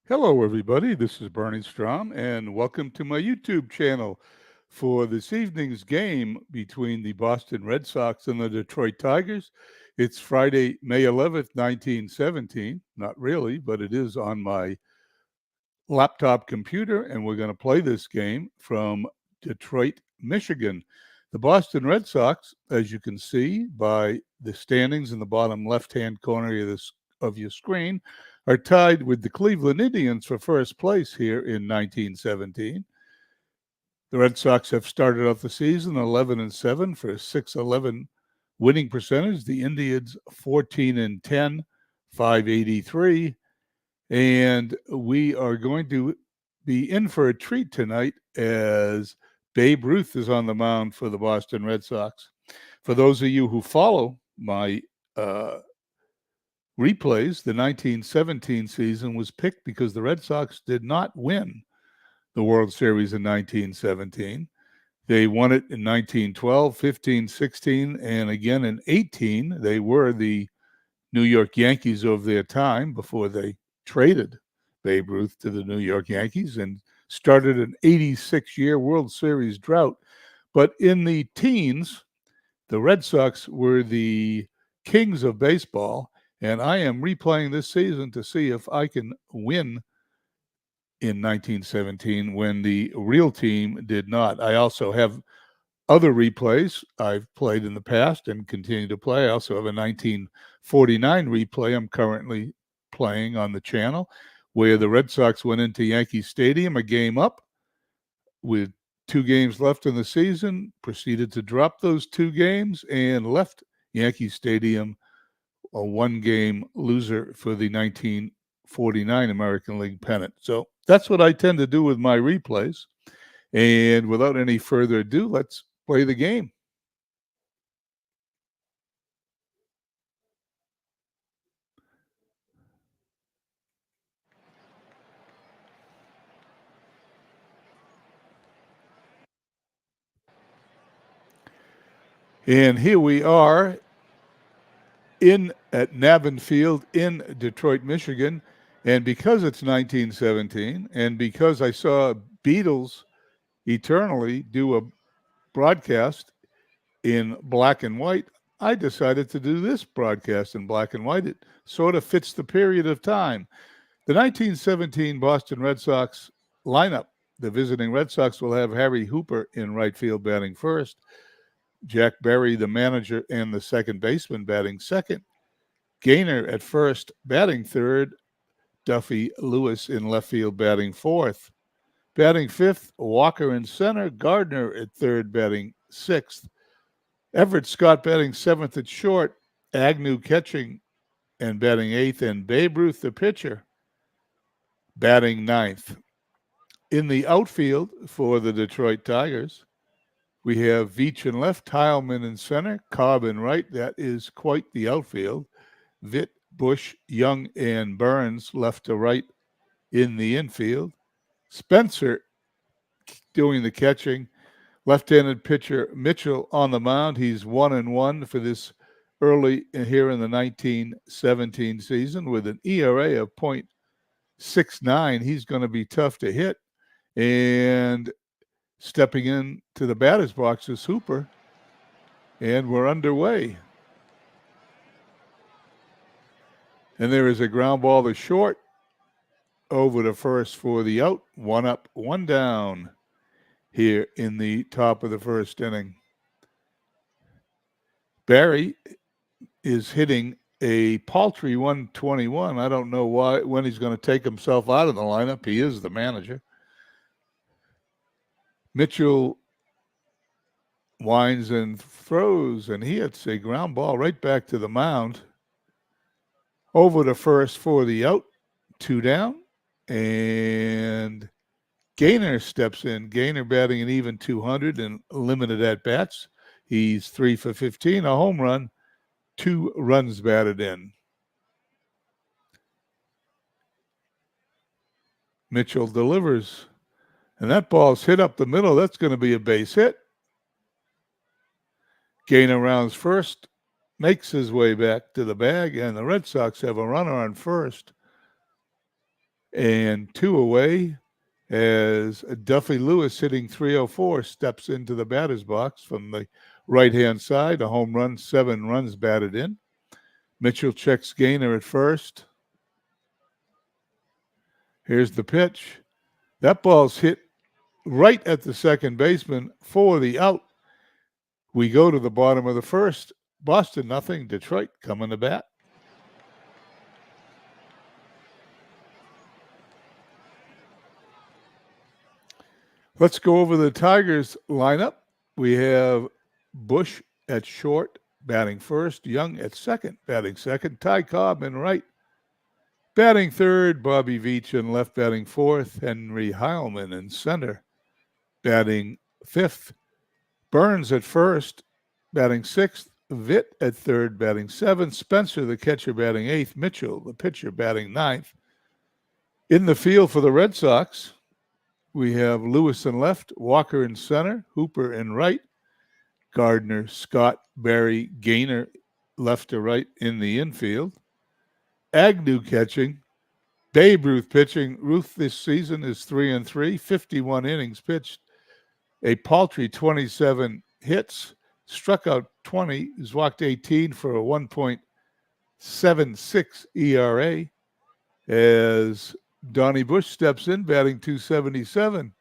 Hello, everybody. This is Bernie Strom, and welcome to my YouTube channel for this evening's game between the Boston Red Sox and the Detroit Tigers. It's Friday, May 11th, 1917. Not really, but it is on my laptop computer, and we're going to play this game from Detroit, Michigan. The Boston Red Sox, as you can see by the standings in the bottom left-hand corner of your screen, are tied with the Cleveland Indians for first place here in 1917. The Red Sox have started off the season 11-7 for a 611 winning percentage. The Indians 14-10, 583. And we are going to be in for a treat tonight as Babe Ruth is on the mound for the Boston Red Sox. For those of you who follow my replays, the 1917 season was picked because the Red Sox did not win the World Series in 1917. They won it in 1912, 15, 16, and again in 18. They were the New York Yankees of their time before they traded Babe Ruth to the New York Yankees and started an 86-year World Series drought. But in the teens, the Red Sox were the kings of baseball, and I am replaying this season to see if I can win in 1917 when the real team did not. I also have other replays I've played in the past and continue to play. I also have a 1949 replay I'm currently playing on the channel where the Red Sox went into Yankee Stadium a game up with 2 games left in the season, proceeded to drop those 2 games and left Yankee Stadium a 1-game loser for the 1949 American League pennant. So that's what I tend to do with my replays. And without any further ado, let's play the game. And here we are at Navin Field in Detroit, Michigan. And because it's 1917, and because I saw Beatles Eternally do a broadcast in black and white, I decided to do this broadcast in black and white. It sort of fits the period of time. The 1917 Boston Red Sox lineup. The visiting Red Sox will have Harry Hooper in right field batting first, Jack Berry, the manager, and the second baseman batting second, Gaynor at first batting third, Duffy Lewis in left field batting fourth. Batting fifth, Walker in center, Gardner at third batting sixth, Everett Scott batting seventh at short, Agnew catching and batting eighth, and Babe Ruth, the pitcher, batting ninth. In the outfield for the Detroit Tigers, we have Veach in left, Heilman in center, Cobb in right. That is quite the outfield. Vitt, Bush, Young, and Burns left to right in the infield. Spencer doing the catching. Left-handed pitcher Mitchell on the mound. He's 1-1 for this early here in the 1917 season with an ERA of .69. He's going to be tough to hit. And stepping in to the batter's box is Hooper. And we're underway. And there is a ground ball to short over to first for the out. 1 up, 1 down here in the top of the first inning. Barry is hitting a paltry 121. I don't know when he's going to take himself out of the lineup. He is the manager. Mitchell winds and throws, and he hits a ground ball right back to the mound. Over to first for the out, 2 down, and Gaynor steps in. Gaynor batting an even 200 and limited at bats. He's 3 for 15, a home run, 2 runs batted in. Mitchell delivers, and that ball's hit up the middle. That's going to be a base hit. Gaynor rounds first, makes his way back to the bag, and the Red Sox have a runner on first. And 2 away as Duffy Lewis, hitting .304, steps into the batter's box from the right-hand side. A home run, 7 runs batted in. Mitchell checks Gaynor at first. Here's the pitch. That ball's hit right at the second baseman for the out. We go to the bottom of the first. Boston nothing. Detroit coming to bat. Let's go over the Tigers lineup. We have Bush at short, batting first. Young at second, batting second. Ty Cobb in right, batting third. Bobby Veach in left, batting fourth. Henry Heilman in center, batting fifth. Burns at first, batting sixth. Vitt at third, batting seventh. Spencer, the catcher, batting eighth. Mitchell, the pitcher, batting ninth. In the field for the Red Sox, we have Lewis in left, Walker in center, Hooper in right, Gardner, Scott, Barry, Gaynor left to right in the infield. Agnew catching, Babe Ruth pitching. Ruth this season is 3-3, 51 innings pitched, a paltry 27 hits, struck out 20, has walked 18 for a 1.76 ERA as Donnie Bush steps in, batting .277.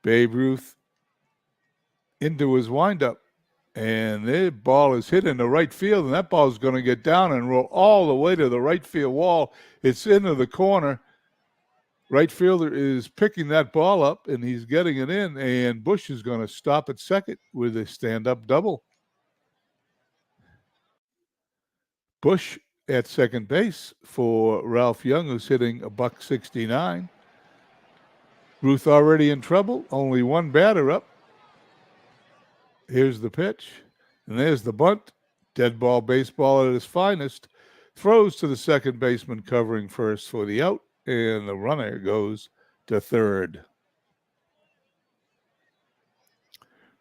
Babe Ruth into his windup, and the ball is hit into right field, and that ball is going to get down and roll all the way to the right field wall. It's into the corner. Right fielder is picking that ball up, and he's getting it in, and Bush is going to stop at second with a stand-up double. Bush at second base for Ralph Young, who's hitting a .169. Ruth already in trouble, only one batter up. Here's the pitch, and there's the bunt. Dead ball baseball at its finest. Throws to the second baseman covering first for the out, and the runner goes to third.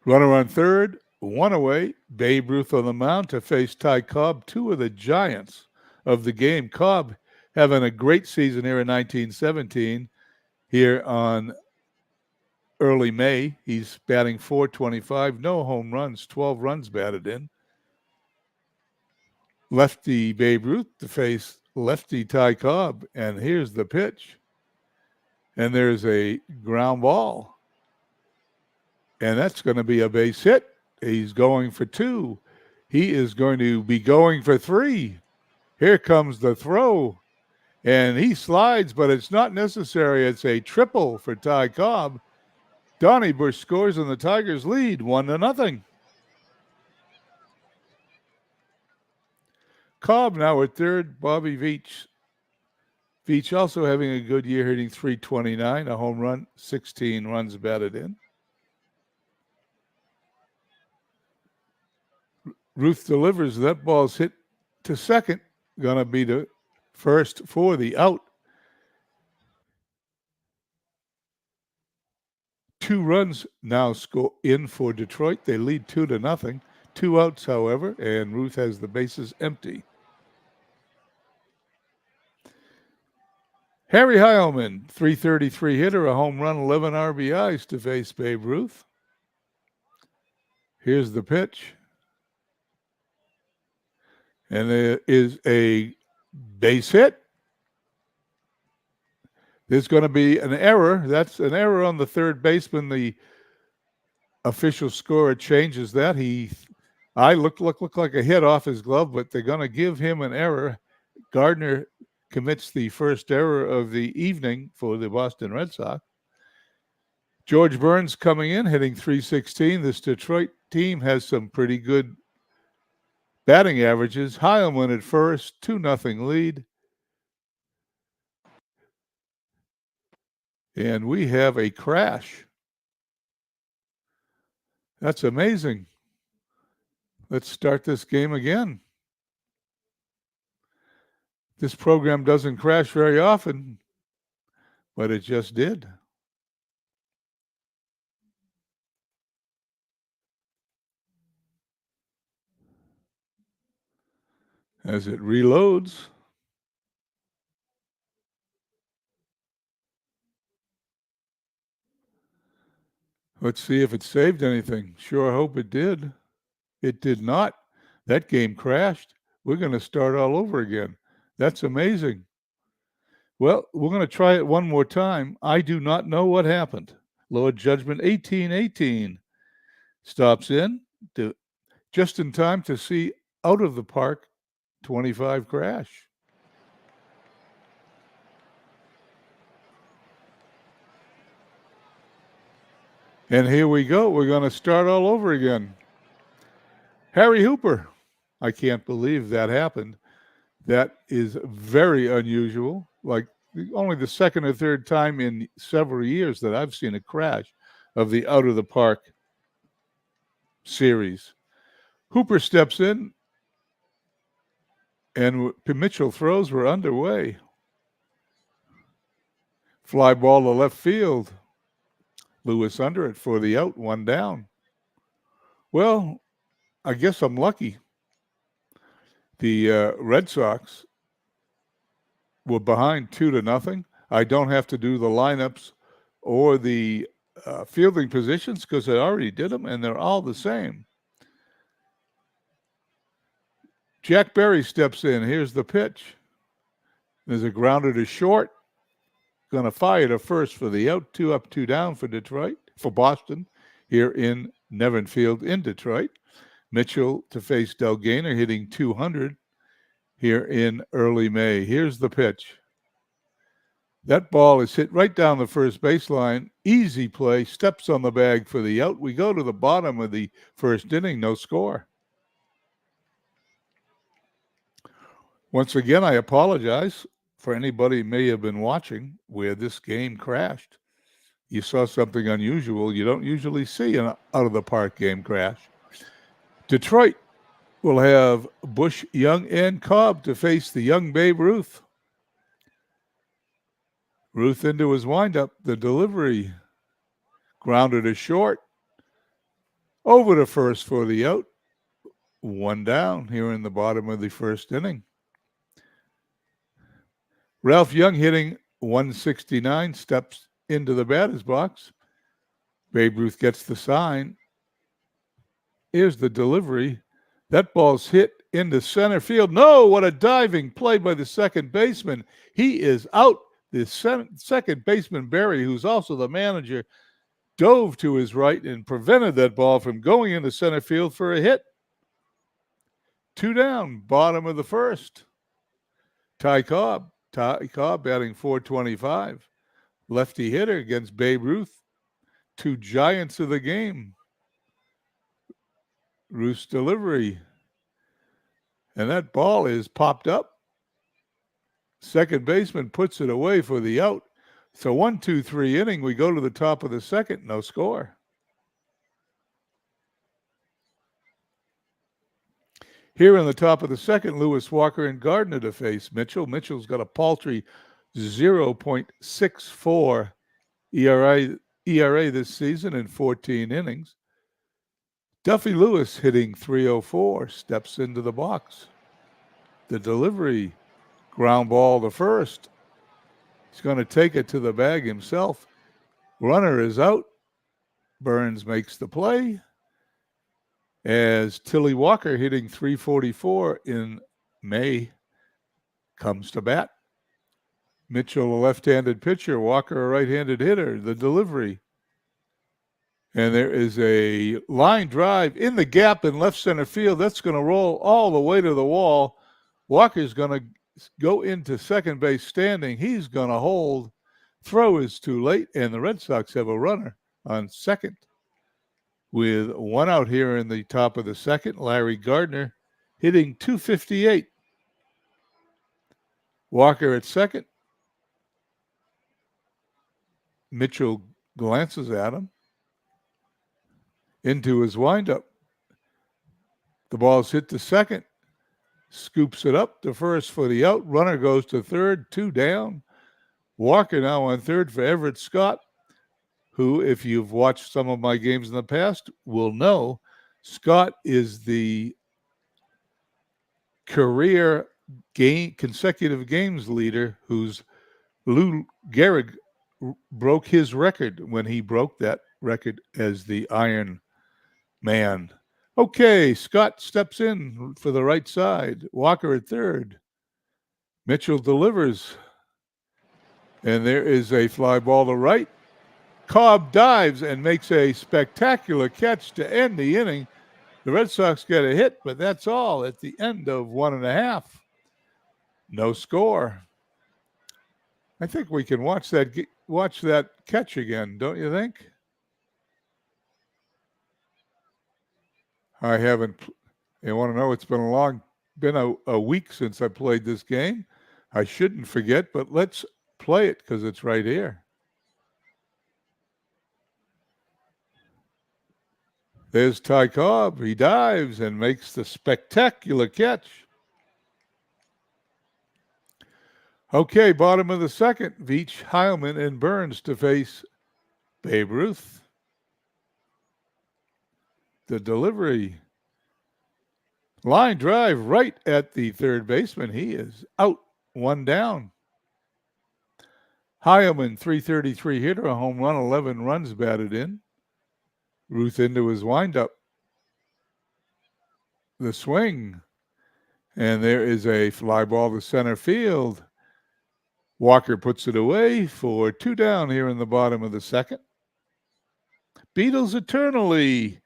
Runner on third, one away. Babe Ruth on the mound to face Ty Cobb, two of the giants of the game. Cobb having a great season here in 1917. Here on early May, he's batting .425, no home runs, 12 runs batted in. Lefty Babe Ruth to face lefty Ty Cobb, and here's the pitch. And there's a ground ball, and that's going to be a base hit. He's going for two. He is going to be going for three. Here comes the throw, and he slides, but it's not necessary. It's a triple for Ty Cobb. Donnie Bush scores, and the Tigers lead 1-0. Cobb now at third. Bobby Veach. Veach also having a good year, hitting .329, a home run, 16 runs batted in. Ruth delivers. That ball's hit to second. Going to be the first for the out. 2 runs now score in for Detroit. They lead 2-0. 2 outs, however, and Ruth has the bases empty. Harry Heilman, .333 hitter, a home run, 11 RBIs to face Babe Ruth. Here's the pitch. And there is a base hit. There's going to be an error. That's an error on the third baseman. The official scorer changes that. I look like a hit off his glove, but they're going to give him an error. Gardner commits the first error of the evening for the Boston Red Sox. George Burns coming in, hitting .316. This Detroit team has some pretty good batting averages. Heilman at first, 2-0 lead. And we have a crash. That's amazing. Let's start this game again. This program doesn't crash very often, but it just did. As it reloads. Let's see if it saved anything. Sure hope it did. It did not. That game crashed. We're going to start all over again. That's amazing. Well, we're going to try it one more time. I do not know what happened. Lord Judgment 1818 stops in just in time to see Out of the Park 25 crash. And here we go. We're going to start all over again. Harry Hooper. I can't believe that happened. That is very unusual. Like only the second or third time in several years that I've seen a crash of the Out of the Park series. Hooper steps in, and Mitchell throws were underway. Fly ball to left field. Lewis under it for the out, one down. Well, I guess I'm lucky. The Red Sox were behind 2-0. I don't have to do the lineups or the fielding positions because I already did them, and they're all the same. Jack Berry steps in. Here's the pitch. There's a grounder to short. Going to fire to first for the out. 2 up, 2 down for Detroit, for Boston, here in Nevin Field in Detroit. Mitchell to face Del Gaynor, hitting 200 here in early May. Here's the pitch. That ball is hit right down the first baseline. Easy play. Steps on the bag for the out. We go to the bottom of the first inning. No score. Once again, I apologize for anybody who may have been watching where this game crashed. You saw something unusual. You don't usually see an out-of-the-park game crash. Detroit will have Bush, Young, and Cobb to face the young Babe Ruth. Ruth into his windup. The delivery. Grounded to short. Over to first for the out. 1 down here in the bottom of the first inning. Ralph Young hitting 169, steps into the batter's box. Babe Ruth gets the sign. Here's the delivery. That ball's hit into center field. No, what a diving play by the second baseman. He is out. The second baseman, Barry, who's also the manager, dove to his right and prevented that ball from going into center field for a hit. 2 down, bottom of the first. Ty Cobb batting .425. Lefty hitter against Babe Ruth. 2 giants of the game. Ruth's delivery. And that ball is popped up. Second baseman puts it away for the out. So 1-2-3 inning. We go to the top of the second. No score. Here in the top of the second, Lewis, Walker, and Gardner to face Mitchell. Mitchell's got a paltry 0.64 ERA this season in 14 innings. Duffy Lewis hitting .304, steps into the box. The delivery, ground ball to first. He's going to take it to the bag himself. Runner is out. Burns makes the play. As Tilly Walker, hitting .344 in May, comes to bat. Mitchell, a left-handed pitcher. Walker, a right-handed hitter. The delivery. And there is a line drive in the gap in left center field. That's going to roll all the way to the wall. Walker's going to go into second base standing. He's going to hold. Throw is too late, and the Red Sox have a runner on second. With 1 out here in the top of the second, Larry Gardner hitting .258. Walker at second. Mitchell glances at him. Into his windup. The ball's hit to second. Scoops it up to first for the out. Runner goes to third, 2 down. Walker now on third for Everett Scott, who, if you've watched some of my games in the past, will know Scott is the career consecutive games leader whose Lou Gehrig broke his record when he broke that record as the Iron Man. Okay, Scott steps in for the right side. Walker at third. Mitchell delivers. And there is a fly ball to right. Cobb dives and makes a spectacular catch to end the inning. The Red Sox get a hit, but that's all at the end of 1.5. No score. I think we can watch that catch again, don't you think? I haven't. You want to know? It's been a week since I played this game. I shouldn't forget, but let's play it because it's right here. There's Ty Cobb. He dives and makes the spectacular catch. Okay, bottom of the second. Veach, Heilman, and Burns to face Babe Ruth. The delivery. Line drive right at the third baseman. He is out, one down. Heilman, 333 hitter, a home run, 11 runs batted in. Ruth into his windup. The swing. And there is a fly ball to center field. Walker puts it away for 2 down here in the bottom of the second. Beatles eternally.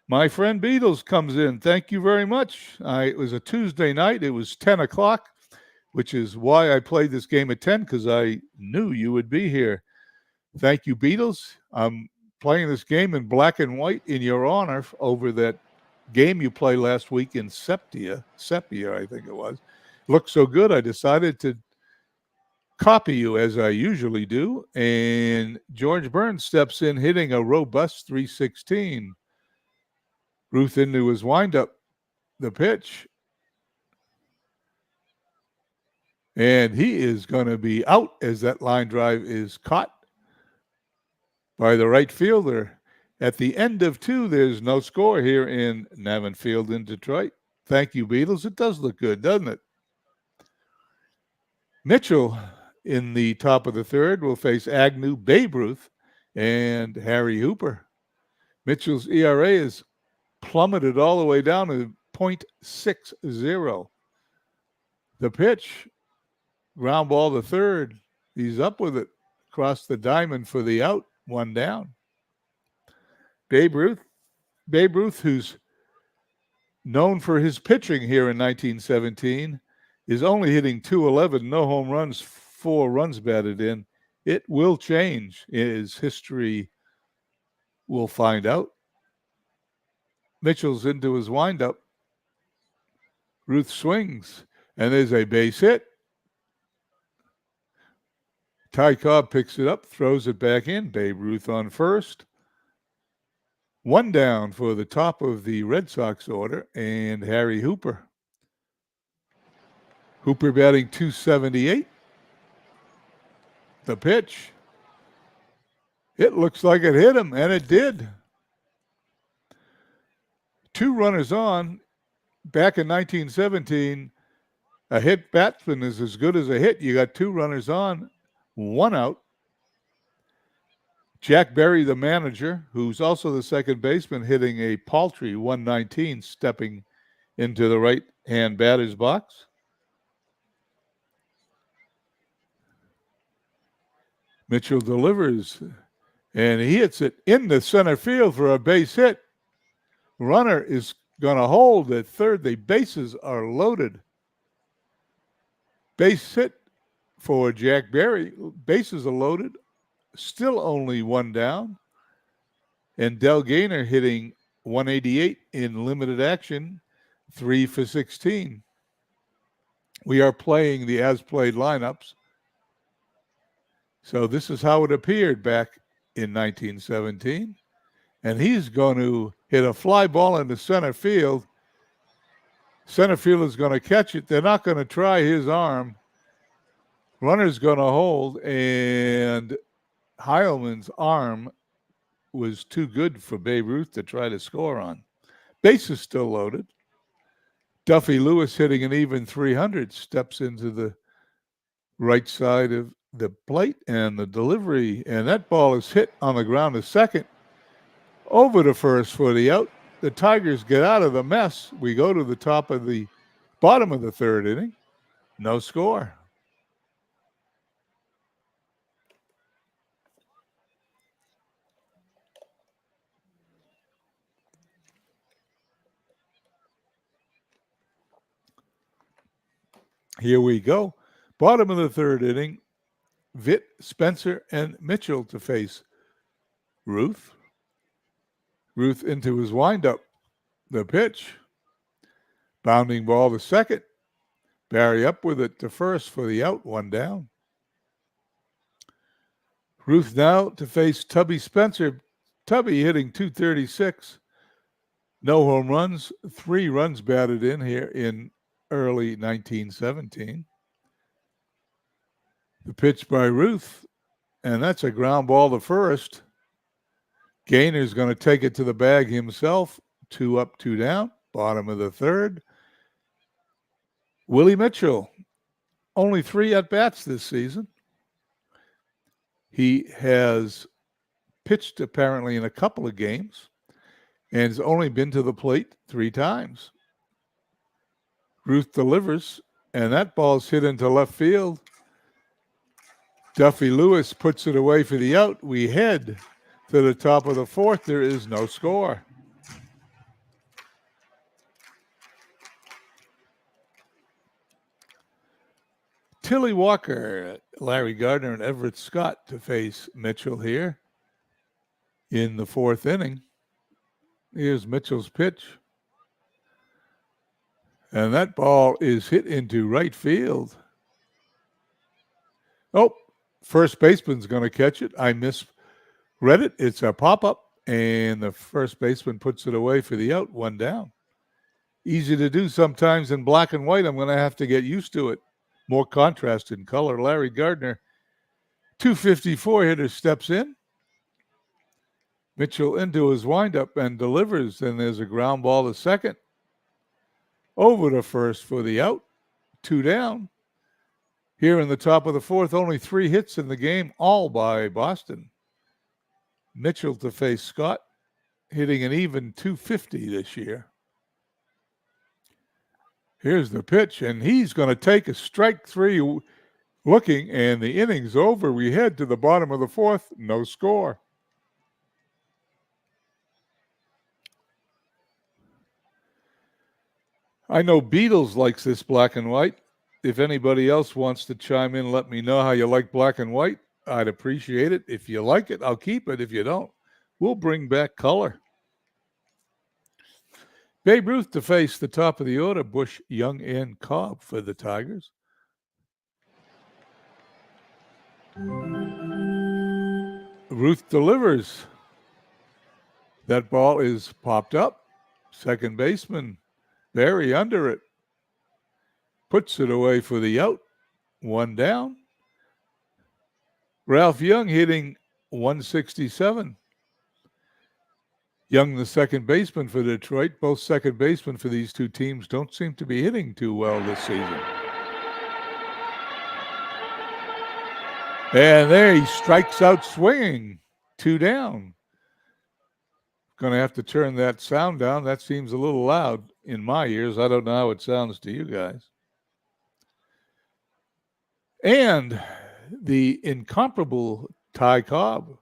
My friend Beatles comes in. Thank you very much. It was a Tuesday night. It was 10 o'clock, which is why I played this game at 10, because I knew you would be here. Thank you, Beatles. I'm playing this game in black and white in your honor over that game you played last week in Sepia, I think it was. Looked so good, I decided to copy you as I usually do. And George Burns steps in, hitting a robust 316. Ruth into his windup. The pitch. And he is going to be out as that line drive is caught by the right fielder. At the end of 2, there's no score here in Navin Field in Detroit. Thank you, Beatles. It does look good, doesn't it? Mitchell in the top of the third will face Agnew, Babe Ruth, and Harry Hooper. Mitchell's ERA is plummeted all the way down to 0.60. The pitch, ground ball to third. He's up with it across the diamond for the out, 1 down. Babe Ruth, who's known for his pitching here in 1917, is only hitting .211, no home runs, 4 runs batted in. It will change. His history will find out. Mitchell's into his windup. Ruth swings, and there's a base hit. Ty Cobb picks it up, throws it back in. Babe Ruth on first. 1 down for the top of the Red Sox order, and Harry Hooper. Hooper batting .278. The pitch. It looks like it hit him, and it did. 2 runners on. Back in 1917, a hit batsman is as good as a hit. You got 2 runners on, 1 out. Jack Berry, the manager, who's also the second baseman, hitting a paltry 119, stepping into the right-hand batter's box. Mitchell delivers, and he hits it in the center field for a base hit. Runner is going to hold at third. The bases are loaded. Base hit for Jack Berry. Bases are loaded. Still only 1 down. And Del Gaynor hitting 188 in limited action, 3 for 16. We are playing the as-played lineups. So this is how it appeared back in 1917. And he's going to hit a fly ball into center field. Center field is going to catch it. They're not going to try his arm. Runner's going to hold, and Heilman's arm was too good for Babe Ruth to try to score on. Base is still loaded. Duffy Lewis, hitting an even 300, steps into the right side of the plate, and the delivery, and that ball is hit on the ground to second. Over to first for the out. The Tigers get out of the mess. We go to the bottom of the third inning. No score. Here we go. Bottom of the third inning. Vitt, Spencer, and Mitchell to face Ruth. Ruth into his windup. The pitch. Bounding ball to second. Barry up with it to first for the out, one down. Ruth now to face Tubby Spencer. Tubby hitting .236. No home runs, 3 runs batted in here in early 1917. The pitch by Ruth, and that's a ground ball to first. Gaynor's going to take it to the bag himself. 2 up, 2 down. Bottom of the third. Willie Mitchell, only 3 at-bats this season. He has pitched apparently in a couple of games and has only been to the plate 3 times. Ruth delivers, and that ball's hit into left field. Duffy Lewis puts it away for the out. We head to the top of the fourth. There is no score. Tilly Walker, Larry Gardner, and Everett Scott to face Mitchell here in the fourth inning. Here's Mitchell's pitch. And that ball is hit into right field. Oh, first baseman's going to catch it. I misread it. It's a pop-up, and the first baseman puts it away for the out, 1 down. Easy to do sometimes in black and white. I'm going to have to get used to it. More contrast in color. Larry Gardner, .254 hitter, steps in. Mitchell into his windup and delivers, and there's a ground ball to second. Over to first for the out, 2 down. Here in the top of the fourth, only 3 hits in the game, all by Boston. Mitchell to face Scott, hitting an even .250 this year. Here's the pitch, and he's going to take a strike 3 looking, and the inning's over. We head to the bottom of the fourth, no score. I know Beatles likes this black and white. If anybody else wants to chime in, let me know how you like black and white. I'd appreciate it. If you like it, I'll keep it. If you don't, we'll bring back color. Babe Ruth to face the top of the order, Bush, Young, and Cobb for the Tigers. Ruth delivers. That ball is popped up. Second baseman, Barry under it. Puts it away for the out. 1 down. Ralph Young hitting .167. Young, the second baseman for Detroit. Both second basemen for these two teams don't seem to be hitting too well this season. And there he strikes out swinging. 2 down. Going to have to turn that sound down. That seems a little loud in my ears. I don't know how it sounds to you guys. And the incomparable Ty Cobb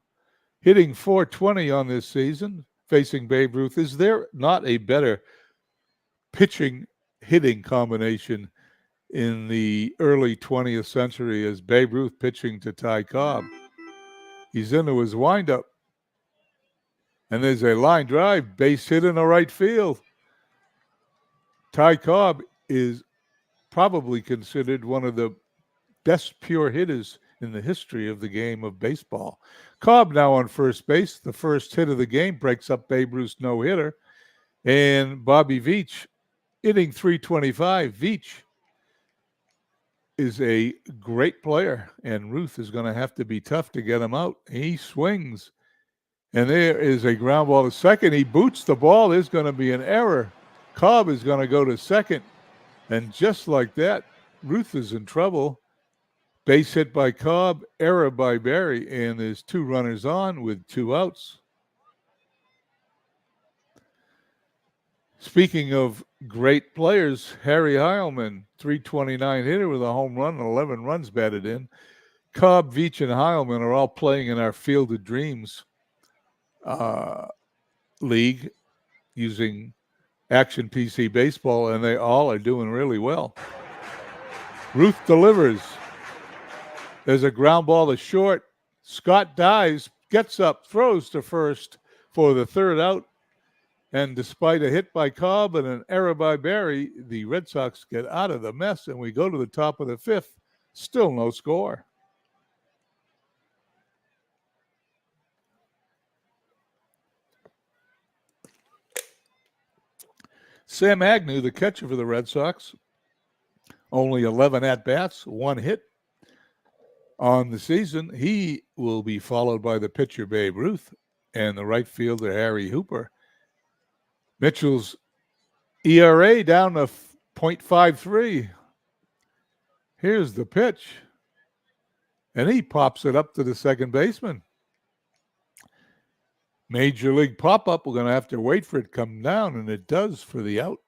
hitting .420 on this season, facing Babe Ruth. Is there not a better pitching-hitting combination in the early 20th century as Babe Ruth pitching to Ty Cobb? He's into his windup. And there's a line drive, base hit in the right field. Ty Cobb is probably considered one of the best pure hitters in the history of the game of baseball. Cobb now on first base. The first hit of the game breaks up Babe Ruth's no-hitter. And Bobby Veach hitting .325. Veach is a great player, and Ruth is going to have to be tough to get him out. He swings, and there is a ground ball to second. He boots the ball. There's going to be an error. Cobb is going to go to second, and just like that, Ruth is in trouble. Base hit by Cobb, error by Barry, and there's 2 runners on with 2 outs. Speaking of great players, Harry Heilman, 329 hitter with a home run and 11 runs batted in. Cobb, Veach, and Heilman are all playing in our Field of Dreams league using Action PC Baseball, and they all are doing really well. Ruth delivers. There's a ground ball to short. Scott dives, gets up, throws to first for the third out. And despite a hit by Cobb and an error by Barry, the Red Sox get out of the mess, and we go to the top of the fifth. Still no score. Sam Agnew, the catcher for the Red Sox, only 11 at-bats, 1 hit on the season. He will be followed by the pitcher Babe Ruth and the right fielder Harry Hooper. Mitchell's ERA down to .53. Here's the pitch. And he pops it up to the second baseman. Major league pop-up. We're going to have to wait for it to come down, and it does for the out.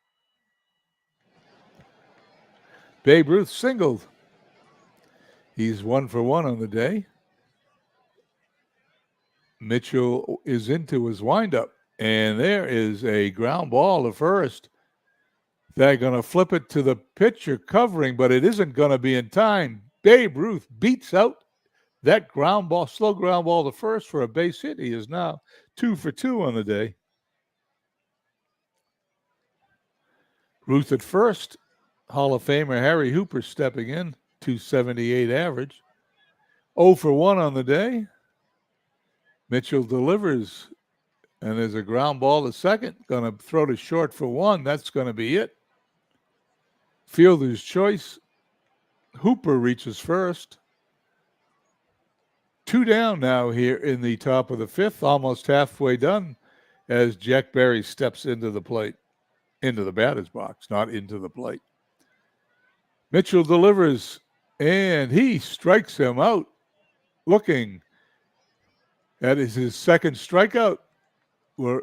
Babe Ruth singled. He's 1 for 1 on the day. Mitchell is into his windup, and there is a ground ball to first. They're going to flip it to the pitcher covering, but it isn't going to be in time. Babe Ruth beats out that ground ball, slow ground ball to first for a base hit. He is now 2 for 2 on the day. Ruth at first. Hall of Famer Harry Hooper stepping in, 278 average. 0 for 1 on the day. Mitchell delivers, and there's a ground ball to second. Going to throw to short for 1. That's going to be it. Fielder's choice. Hooper reaches first. 2 down now here in the top of the fifth, almost halfway done, as Jack Barry steps into the plate, into the batter's box, not into the plate. Mitchell delivers, and he strikes him out. Looking at his second strikeout. We're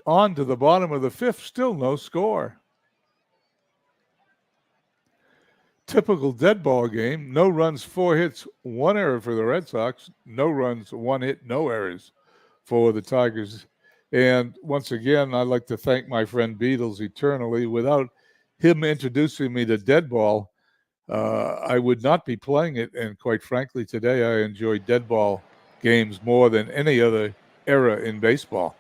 on to the bottom of the fifth, still no score. Typical dead ball game. No runs, 4 hits, 1 error for the Red Sox. No runs, 1 hit, no errors for the Tigers. And once again, I'd like to thank my friend Beatles eternally. Without him introducing me to dead ball, I would not be playing it. And quite frankly, today I enjoy dead ball games more than any other era in baseball.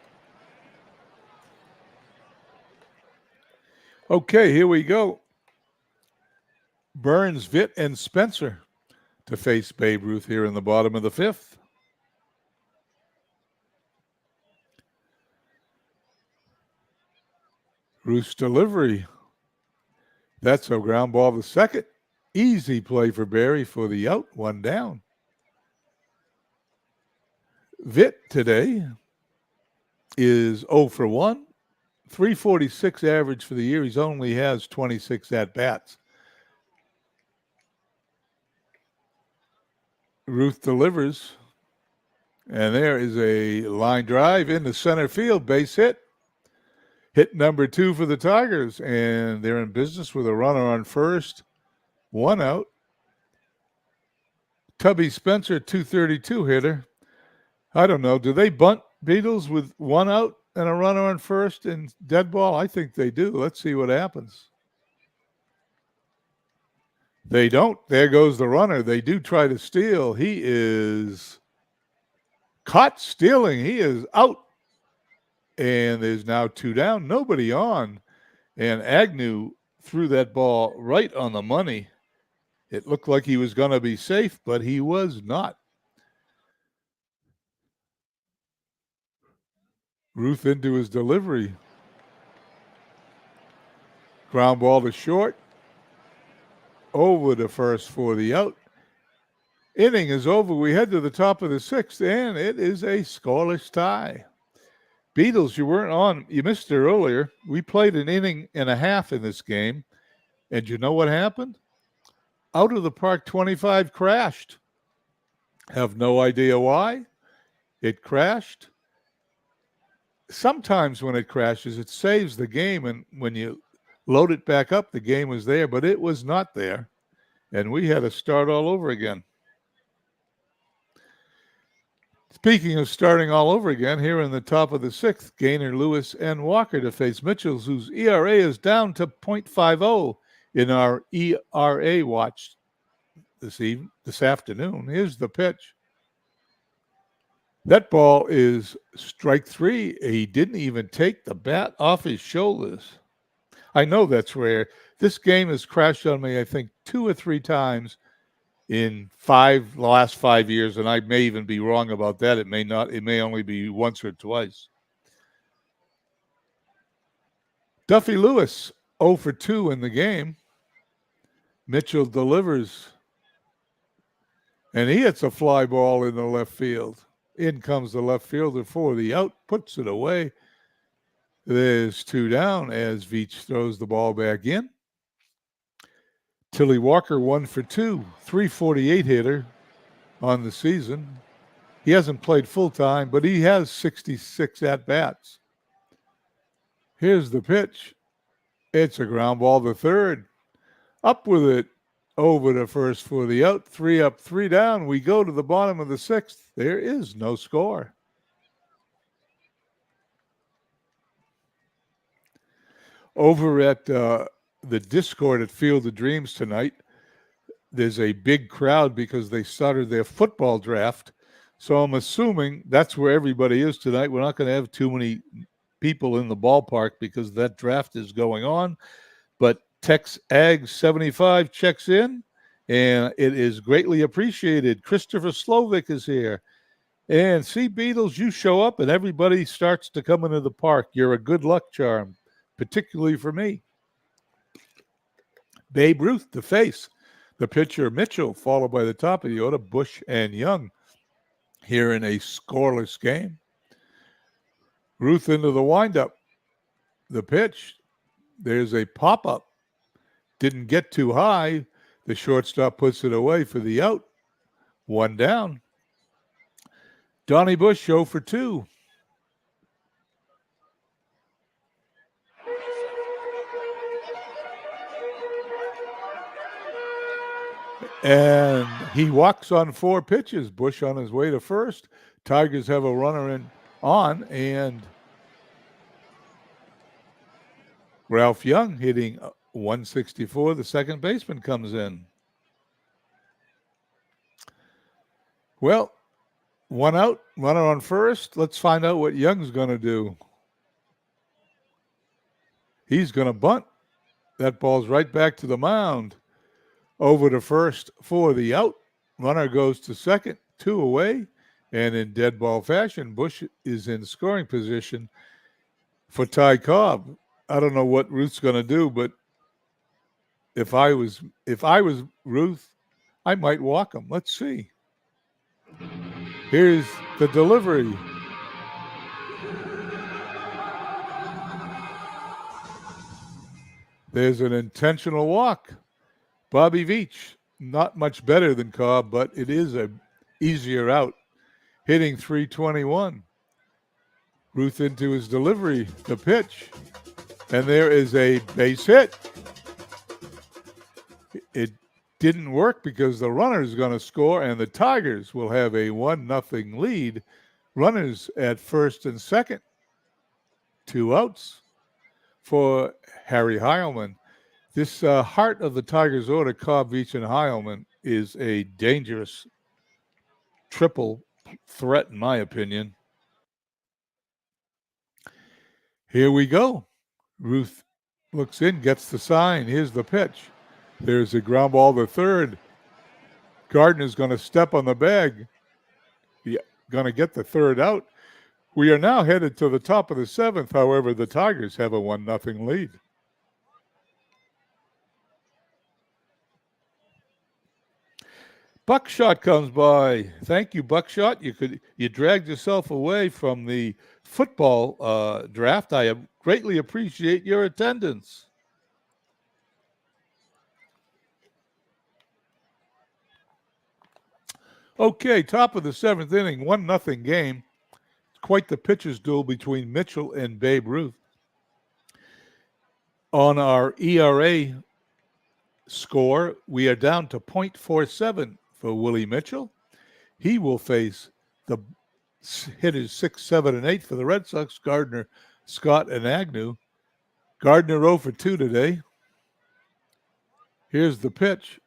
Okay, here we go. Burns, Vitt, and Spencer to face Babe Ruth here in the bottom of the fifth. Ruth's delivery. That's a ground ball to second. Easy play for Barry for the out, 1 down. Vitt today is 0 for 1. 346 average for the year. He only has 26 at-bats. Ruth delivers, and there is a line drive into center field, base hit. Hit number 2 for the Tigers, and they're in business with a runner on first, 1 out. Tubby Spencer, 232 hitter. I don't know, do they bunt Beatles with 1 out and a runner on first in dead ball? I think they do. Let's see what happens. They don't. There goes the runner. They do try to steal. He is caught stealing. He is out. And there's now 2 down. Nobody on. And Agnew threw that ball right on the money. It looked like he was going to be safe, but he was not. Ruth into his delivery. Ground ball to short. Over to first for the out. Inning is over. We head to the top of the 6th, and it is a scoreless tie. Beatles, you weren't on. You missed it earlier. We played an inning and a half in this game, and you know what happened? Out of the park 25 crashed. Have no idea why. It crashed. sometimes when it crashes, it saves the game, and when you load it back up, the game was there, but it was not there, and we had to start all over again. Speaking of starting all over again, here in the top of the sixth, Gaynor, Lewis, and Walker to face Mitchells, whose ERA is down to .50 in our ERA watch this afternoon. Here's the pitch. That ball is strike three. He didn't even take the bat off his shoulders. I know that's rare. This game has crashed on me, I think, 2 or 3 times in the last 5 years, and I may even be wrong about that. It may not. It may only be once or twice. Duffy Lewis, 0 for 2 in the game. Mitchell delivers, and he hits a fly ball in the left field. In comes the left fielder for the out, puts it away. There's 2 down as Veach throws the ball back in. Tilly Walker, 1 for 2, 348 hitter on the season. He hasn't played full time, but he has 66 at-bats. Here's the pitch. It's a ground ball to third. Up with it, over to first for the out. 3 up, 3 down. We go to the bottom of the sixth. There is no score. Over at the Discord at Field of Dreams tonight, there's a big crowd because they started their football draft. So I'm assuming that's where everybody is tonight. We're not going to have too many people in the ballpark because that draft is going on. But Tex Ag 75 checks in, and it is greatly appreciated. Christopher Slovic is here. And see, Beatles, you show up and everybody starts to come into the park. You're a good luck charm, particularly for me. Babe Ruth to face the pitcher Mitchell, followed by the top of the order, Bush and Young, here in a scoreless game. Ruth into the windup. The pitch, there's a pop-up. Didn't get too high. The shortstop puts it away for the out. 1 down. Donnie Bush, 0 for 2. And he walks on 4 pitches. Bush on his way to first. Tigers have a runner on, and Ralph Young hitting 164. The second baseman comes in. Well, 1 out, runner on first. Let's find out what Young's going to do. He's going to bunt. That ball's right back to the mound. Over to first for the out. Runner goes to second, 2 away. And in dead ball fashion, Bush is in scoring position for Ty Cobb. I don't know what Ruth's going to do, but if I was Ruth, I might walk him. Let's see. Here's the delivery. There's an intentional walk. Bobby Veach, not much better than Cobb, but it is a easier out. Hitting 321. Ruth into his delivery, the pitch. And there is a base hit. It didn't work because the runner is going to score, and the Tigers will have a 1-0 lead. Runners at first and second. 2 outs for Harry Heilman. This heart of the Tigers order, Cobb, Veach, and Heilman, is a dangerous triple threat, in my opinion. Here we go. Ruth looks in, gets the sign. Here's the pitch. There's a ground ball to third. Gardner's going to step on the bag. Going to get the third out. We are now headed to the top of the seventh. However, the Tigers have a 1-0 lead. Buckshot comes by. Thank you, Buckshot. You dragged yourself away from the football draft. I greatly appreciate your attendance. Okay, top of the seventh inning, 1-0 game. quite the pitcher's duel between Mitchell and Babe Ruth. On our ERA score, we are down to .47 for Willie Mitchell. He will face the hitters 6, 7, and 8 for the Red Sox, Gardner, Scott, and Agnew. Gardner 0 for 2 today. Here's the pitch.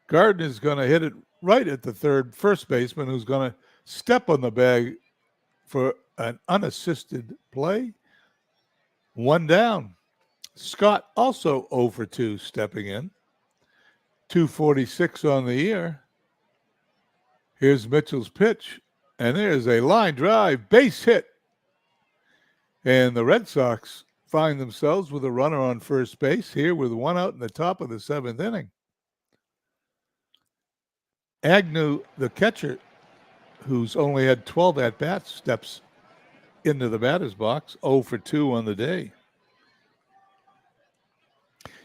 Gardner's going to hit it right at the first baseman, who's going to step on the bag for an unassisted play. 1 down. Scott also 0 for 2 stepping in. 246 on the year. Here's Mitchell's pitch, and there's a line drive, base hit. And the Red Sox find themselves with a runner on first base here with 1 out in the top of the 7th inning. Agnew, the catcher, who's only had 12 at-bats, steps into the batter's box, 0 for 2 on the day.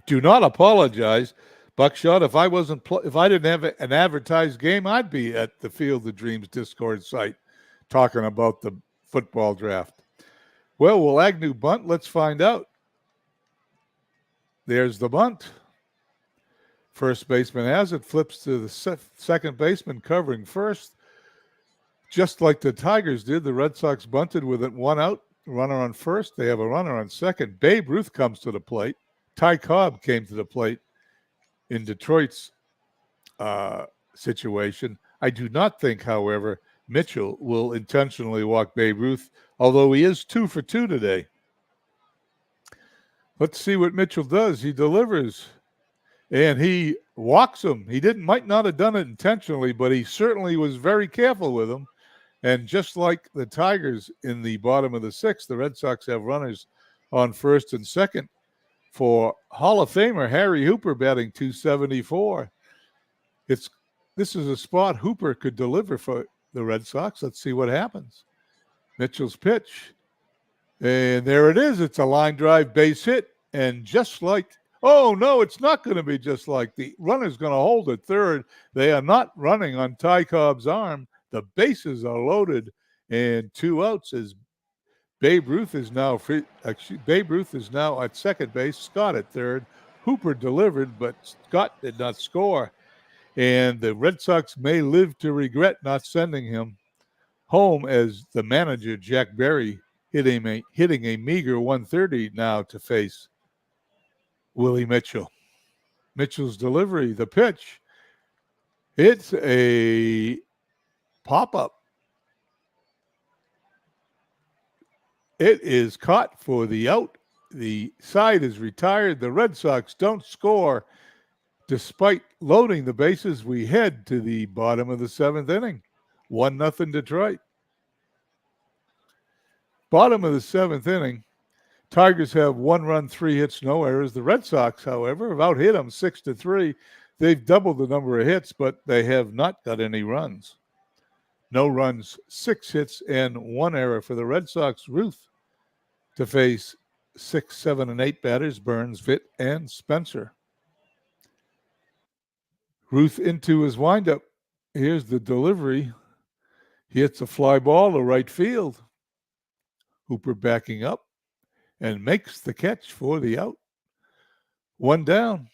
Do not apologize, Buckshot. If I didn't have an advertised game, I'd be at the Field of Dreams Discord site talking about the football draft. Well, will Agnew bunt? Let's find out. There's the bunt. First baseman has it, flips to the second baseman covering first. Just like the Tigers did, the Red Sox bunted with it 1 out, runner on first. They have a runner on second. Babe Ruth comes to the plate. Ty Cobb came to the plate in Detroit's situation. I do not think, however, Mitchell will intentionally walk Babe Ruth, although he is 2 for 2 today. Let's see what Mitchell does. He delivers, and he walks him. He might not have done it intentionally, but he certainly was very careful with him. And just like the Tigers in the bottom of the 6th, the Red Sox have runners on first and second for Hall of Famer Harry Hooper batting .274. This is a spot Hooper could deliver for the Red Sox. Let's see what happens. Mitchell's pitch. And there it is. It's a line drive base hit. And just like, oh, no, it's not going to be just like. The runner's going to hold at third. They are not running on Ty Cobb's arm. The bases are loaded. And 2 outs as Babe Ruth is now at second base. Scott at third. Hooper delivered, but Scott did not score. And the Red Sox may live to regret not sending him home, as the manager, Jack Berry, hitting a meager 130 now to face Willie Mitchell. Mitchell's delivery, the pitch. It's a pop-up. It is caught for the out. The side is retired. The Red Sox don't score. Despite loading the bases, we head to the bottom of the 7th inning. 1-0 Detroit. Bottom of the 7th inning. Tigers have 1 run, 3 hits, no errors. The Red Sox, however, have out-hit them 6-3. They've doubled the number of hits, but they have not got any runs. No runs, 6 hits, and 1 error for the Red Sox. Ruth to face 6, 7, and 8 batters, Burns, Vitt, and Spencer. Ruth into his windup. Here's the delivery. He hits a fly ball to right field. Hooper backing up and makes the catch for the out. 1 down.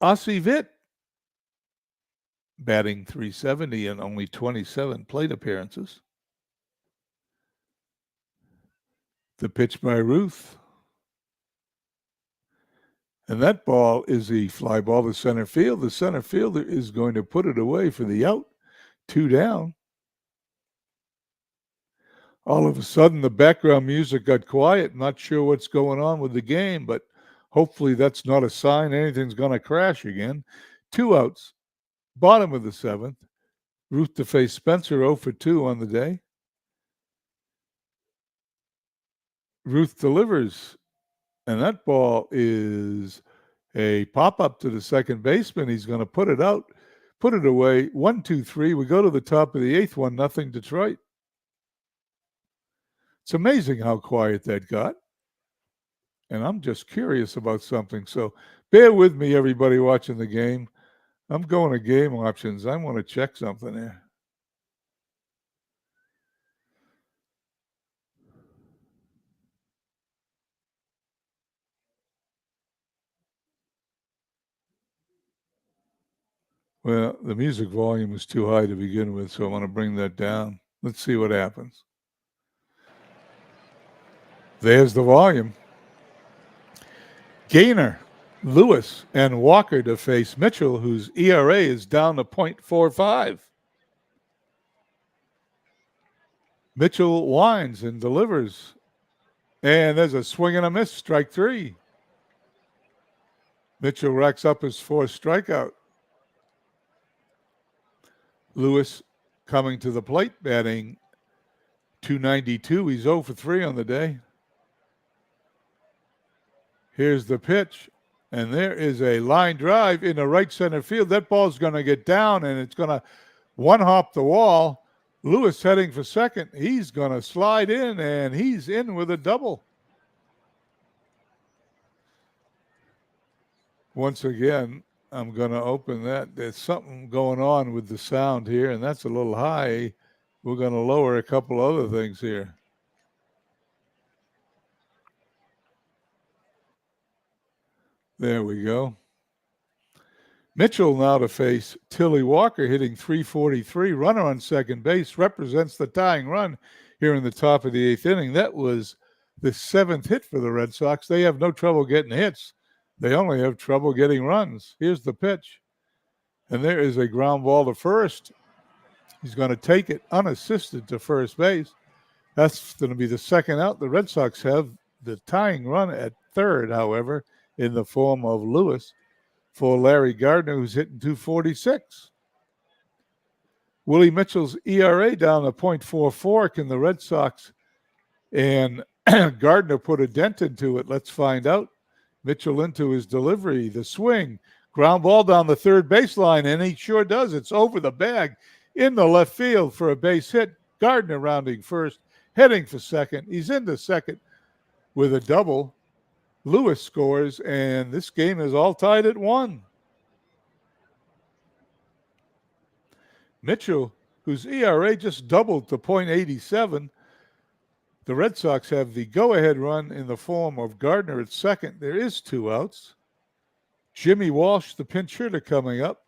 Ossie Vitt, batting .370 and only 27 plate appearances. The pitch by Ruth. And that ball is a fly ball to center field. The center fielder is going to put it away for the out. 2 down. All of a sudden, the background music got quiet. Not sure what's going on with the game, but hopefully that's not a sign anything's going to crash again. 2 outs. Bottom of the 7th. Ruth to face Spencer, 0 for 2 on the day. Ruth delivers, and that ball is a pop-up to the second baseman. He's going to put it out, put it away. 1-2-3. We go to the top of the 8th, 1-0 Detroit. It's amazing how quiet that got. And I'm just curious about something. So bear with me, everybody watching the game. I'm going to game options. I want to check something there. Well, the music volume was too high to begin with, so I want to bring that down. Let's see what happens. There's the volume. Gaynor, Lewis, and Walker to face Mitchell, whose ERA is down to .45. Mitchell winds and delivers. And there's a swing and a miss, strike 3. Mitchell racks up his 4th strikeout. Lewis coming to the plate, batting .292. He's 0 for 3 on the day. Here's the pitch, and there is a line drive in the right center field. That ball's going to get down, and it's going to one-hop the wall. Lewis heading for second. He's going to slide in, and he's in with a double. Once again, I'm going to open that. There's something going on with the sound here, and that's a little high. We're going to lower a couple other things here. There we go. Mitchell now to face Tilly Walker, hitting .343. Runner on second base, represents the tying run here in the top of the 8th inning. That was the 7th hit for the Red Sox. They have no trouble getting hits. They only have trouble getting runs. Here's the pitch. And there is a ground ball to first. He's going to take it unassisted to first base. That's going to be the second out. The Red Sox have the tying run at third, however, in the form of Lewis for Larry Gardner, who's hitting .246. Willie Mitchell's ERA down to .44. Can the Red Sox and Gardner put a dent into it? Let's find out. Mitchell into his delivery, the swing, ground ball down the third baseline, and he sure does. It's over the bag in the left field for a base hit. Gardner rounding first, heading for second. He's into second with a double. Lewis scores, and this game is all tied at 1. Mitchell, whose ERA just doubled to .87, the Red Sox have the go-ahead run in the form of Gardner at second. There is 2 outs. Jimmy Walsh, the pinch hitter, coming up,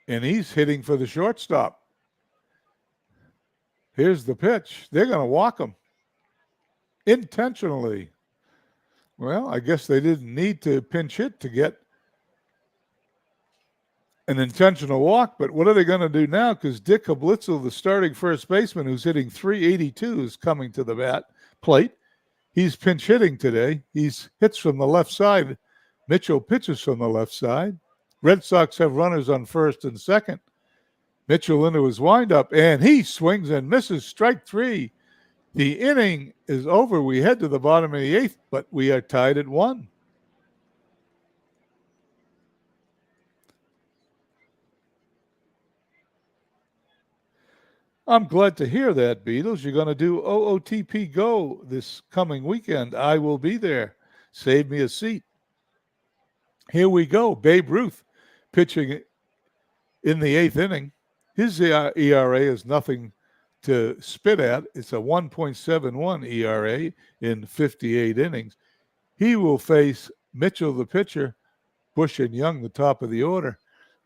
and he's hitting for the shortstop. Here's the pitch. They're going to walk him intentionally. Well, I guess they didn't need to pinch hit to get an intentional walk, but what are they going to do now? Because Dick Hablitzel, the starting first baseman who's hitting .382, is coming to the plate. He's pinch hitting today. He's hits from the left side. Mitchell pitches from the left side. Red Sox have runners on first and second. Mitchell into his windup, and he swings and misses, strike 3. The inning is over. We head to the bottom of the 8th, but we are tied at 1. I'm glad to hear that, Beatles. You're going to do OOTP Go this coming weekend. I will be there. Save me a seat. Here we go. Babe Ruth pitching in the 8th inning. His ERA is nothing to spit at. It's a 1.71 ERA in 58 innings. He will face Mitchell, the pitcher, Bush and Young, the top of the order.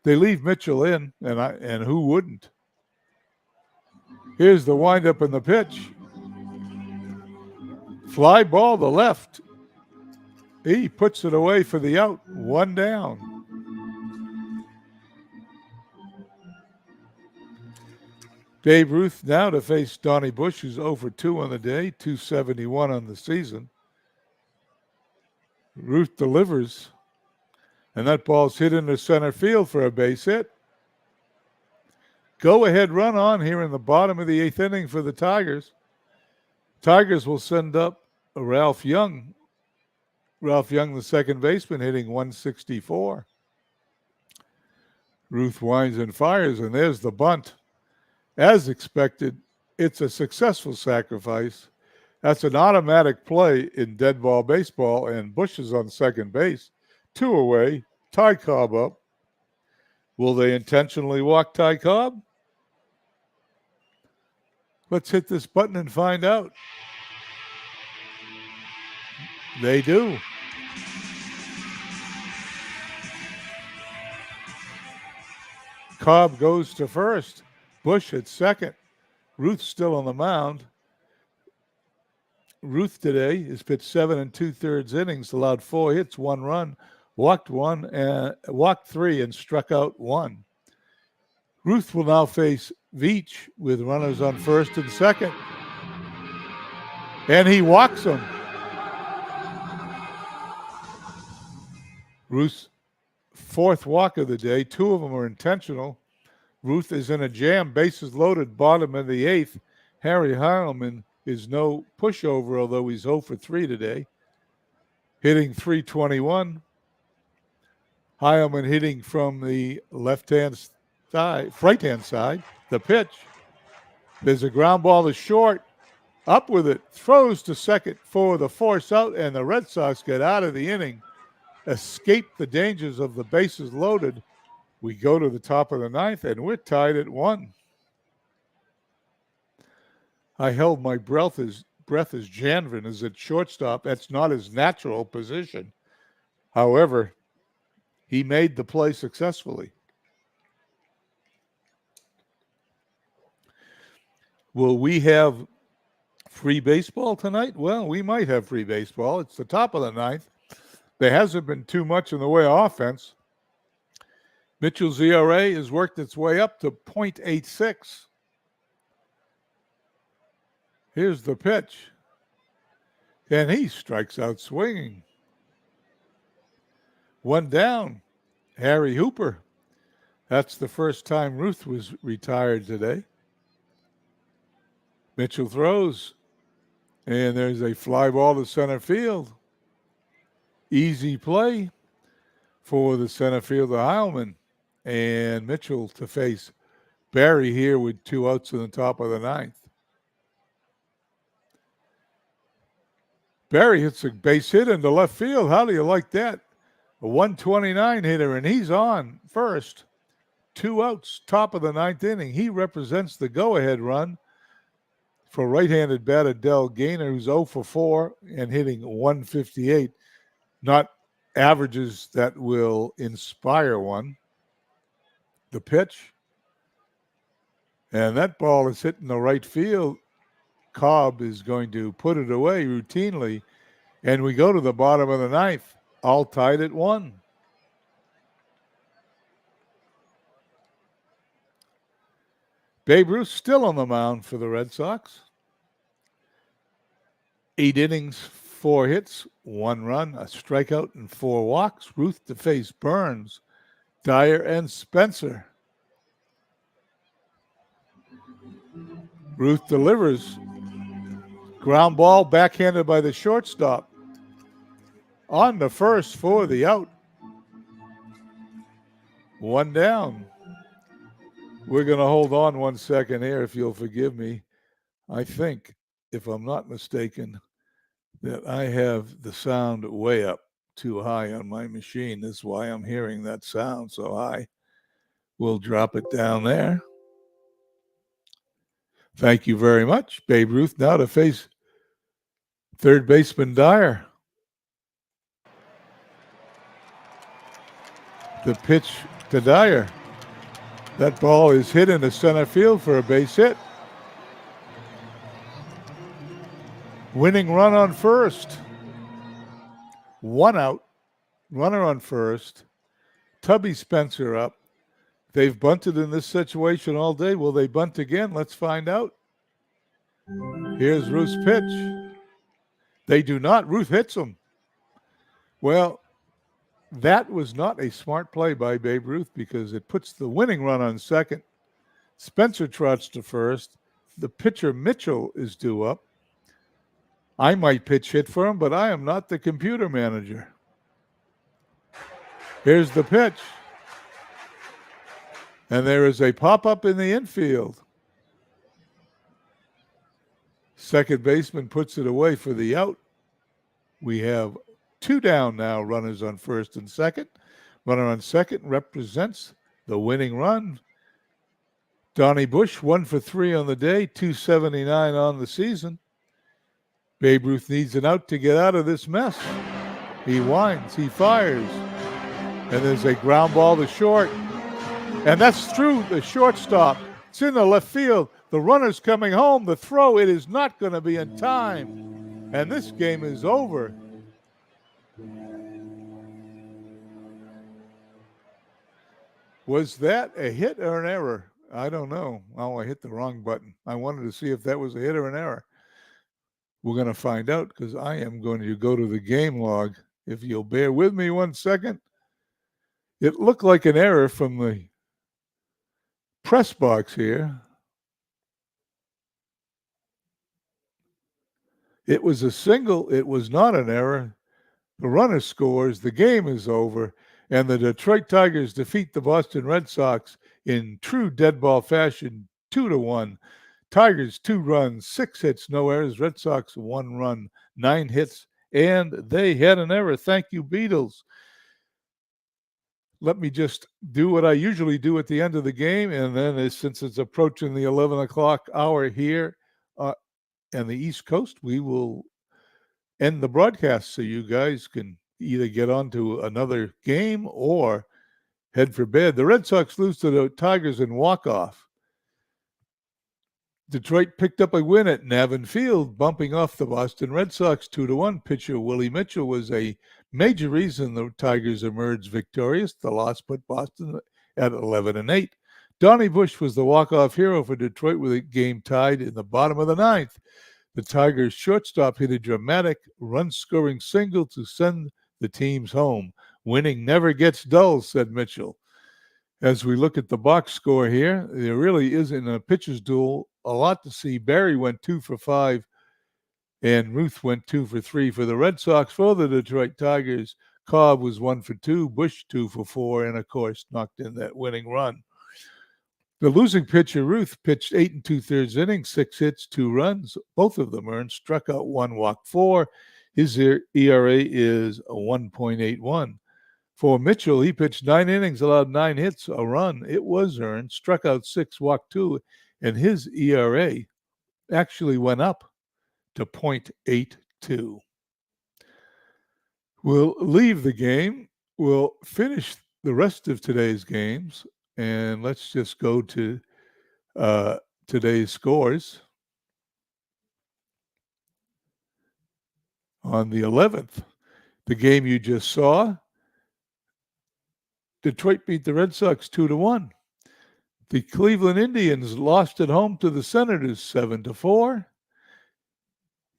They leave Mitchell in, and who wouldn't? Here's the windup and the pitch. Fly ball to left. He puts it away for the out. 1 down. Babe Ruth now to face Donnie Bush, who's 0 for 2 on the day, .271 on the season. Ruth delivers, and that ball's hit into center field for a base hit. Go-ahead run on here in the bottom of the 8th inning for the Tigers. Tigers will send up Ralph Young. Ralph Young, the second baseman, hitting .164. Ruth winds and fires, and there's the bunt. As expected, it's a successful sacrifice. That's an automatic play in dead ball baseball, and Bush is on second base. 2 away, Ty Cobb up. Will they intentionally walk Ty Cobb? Let's hit this button and find out. They do. Cobb goes to first. Bush at second. Ruth still on the mound. Ruth today has pitched 7 2/3 innings, allowed 4 hits, 1 run, walked 3, and struck out 1. Ruth will now face Veach with runners on first and second. And he walks them. Ruth's 4th walk of the day. 2 of them are intentional. Ruth is in a jam, bases loaded, bottom of the 8th. Harry Heilman is no pushover, although he's 0 for 3 today. Hitting .321. Heilman hitting from the right-hand side. The pitch. There's a ground ball to short. Up with it. Throws to second for the force out, and the Red Sox get out of the inning. Escape the dangers of the bases loaded. We go to the top of the 9th, and we're tied at 1. I held my breath as Janvin is at shortstop. That's not his natural position. However, he made the play successfully. Will we have free baseball tonight? Well, we might have free baseball. It's the top of the 9th. There hasn't been too much in the way of offense. Mitchell's ERA has worked its way up to .86. Here's the pitch. And he strikes out swinging. 1 down. Harry Hooper. That's the first time Ruth was retired today. Mitchell throws. And there's a fly ball to center field. Easy play for the center fielder Heilman. And Mitchell to face Barry here with 2 outs in the top of the 9th. Barry hits a base hit into left field. How do you like that? A 129 hitter, and he's on first. 2 outs, top of the 9th inning. He represents the go-ahead run for right-handed batter Del Gaynor, who's 0 for 4 and hitting .158. Not averages that will inspire one. The pitch. And that ball is hitting the right field. Cobb is going to put it away routinely. And we go to the bottom of the 9th, all tied at 1. Babe Ruth still on the mound for the Red Sox. 8 innings, 4 hits, 1 run, a strikeout, and 4 walks. Ruth to face Burns, Dyer, and Spencer. Ruth delivers. Ground ball backhanded by the shortstop. On the first for the out. 1 down. We're going to hold on 1 second here, if you'll forgive me. I think, if I'm not mistaken, that I have the sound way up too high on my machine. That's why I'm hearing that sound so high. We'll drop it down there. Thank you very much. Babe Ruth now to face third baseman Dyer. The pitch to Dyer. That ball is hit into center field for a base hit. Winning run on first. 1 out. Runner on first. Tubby Spencer up. They've bunted in this situation all day. Will they bunt again? Let's find out. Here's Ruth's pitch. They do not. Ruth hits them. Well, that was not a smart play by Babe Ruth because it puts the winning run on second. Spencer trots to first. The pitcher Mitchell is due up. I might pitch hit for him, but I am not the computer manager. Here's the pitch. And there is a pop-up in the infield. Second baseman puts it away for the out. We have 2 down now, runners on first and second. Runner on second represents the winning run. Donnie Bush, 1 for 3 on the day, 279 on the season. Babe Ruth needs an out to get out of this mess. He winds, he fires. And there's a ground ball to short. And that's through the shortstop. It's in the left field. The runner's coming home. The throw, it is not going to be in time. And this game is over. Was that a hit or an error? I don't know. Oh, I hit the wrong button. I wanted to see if that was a hit or an error. We're going to find out because I am going to go to the game log. If you'll bear with me 1 second. It looked like an error from the press box here. It was a single. It was not an error. The runner scores. The game is over. And the Detroit Tigers defeat the Boston Red Sox in true dead ball fashion, 2-1. Tigers 2 runs, 6 hits, no errors. Red Sox 1 run, 9 hits, and they had an error. Thank you, Beatles. Let me just do what I usually do at the end of the game, and then since it's approaching the 11 o'clock hour here on the East Coast, we will end the broadcast so you guys can either get on to another game or head for bed. The Red Sox lose to the Tigers in walk-off. Detroit picked up a win at Navin Field, bumping off the Boston Red Sox 2-1. Pitcher Willie Mitchell was a major reason the Tigers emerged victorious. The loss put Boston at 11-8. Donnie Bush was the walk-off hero for Detroit with a game tied in the bottom of the ninth. The Tigers shortstop hit a dramatic run-scoring single to send the teams home. Winning never gets dull, said Mitchell. As we look at the box score here, there really is in a pitcher's duel a lot to see. Barry went 2 for 5, and Ruth went 2 for 3 for the Red Sox. For the Detroit Tigers, Cobb was 1 for 2, Bush 2 for 4, and of course knocked in that winning run. The losing pitcher, Ruth, pitched 8 2/3 innings, 6 hits, 2 runs. Both of them earned, struck out 1, walked 4. His ERA is 1.81. For Mitchell, he pitched 9 innings, allowed 9 hits, a run. It was earned, struck out 6, walked 2, and his ERA actually went up to 0.82. We'll leave the game. We'll finish the rest of today's games, and let's just go to today's scores. On the 11th, the game you just saw, Detroit beat the Red Sox 2-1. The Cleveland Indians lost at home to the Senators 7-4.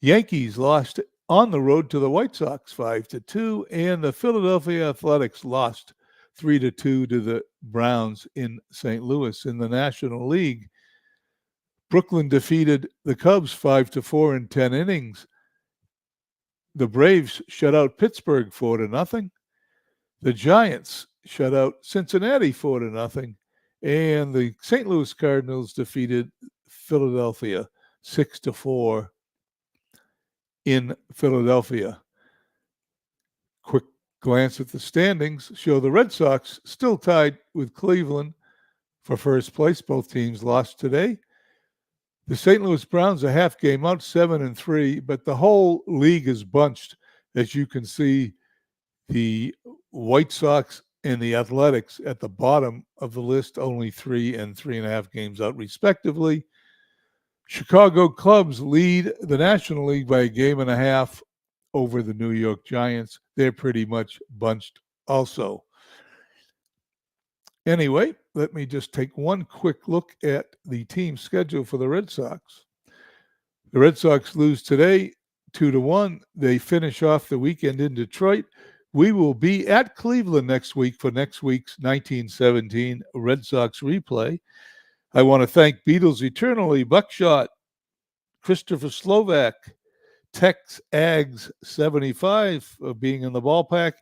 Yankees lost on the road to the White Sox 5-2, and the Philadelphia Athletics lost 3-2 to the Browns in St. Louis. In the National League, Brooklyn defeated the Cubs 5-4 in 10 innings. The Braves shut out Pittsburgh 4-0. The Giants shut out Cincinnati 4-0. And the St. Louis Cardinals defeated Philadelphia 6-4 in Philadelphia. Quick glance at the standings show the Red Sox still tied with Cleveland for first place. Both teams lost today. The St. Louis Browns a half game out, 7-3, but the whole league is bunched. As you can see, the White Sox and the Athletics at the bottom of the list, only 3 and 3.5 games out, respectively. Chicago Cubs lead the National League by 1.5 games over the New York Giants. They're pretty much bunched also. Anyway, let me just take one quick look at the team schedule for the Red Sox. The Red Sox lose today 2-1. They finish off the weekend in Detroit. We will be at Cleveland next week for next week's 1917 Red Sox replay. I want to thank Beatles Eternally, Buckshot, Christopher Slovak, Tex Ags 75 for being in the ballpark,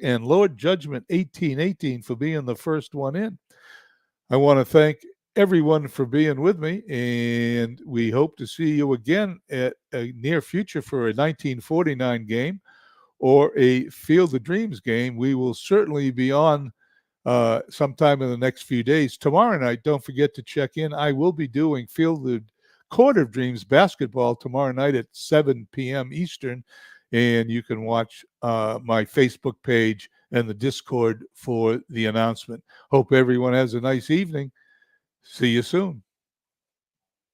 and Lord Judgment 1818 for being the first one in. I want to thank everyone for being with me, and we hope to see you again at a near future for a 1949 game or a Field of Dreams game. We will certainly be on sometime in the next few days. Tomorrow night, don't forget to check in. I will be doing Court of Dreams basketball tomorrow night at 7 p.m. Eastern, and you can watch my Facebook page and the Discord for the announcement. Hope everyone has a nice evening. See you soon.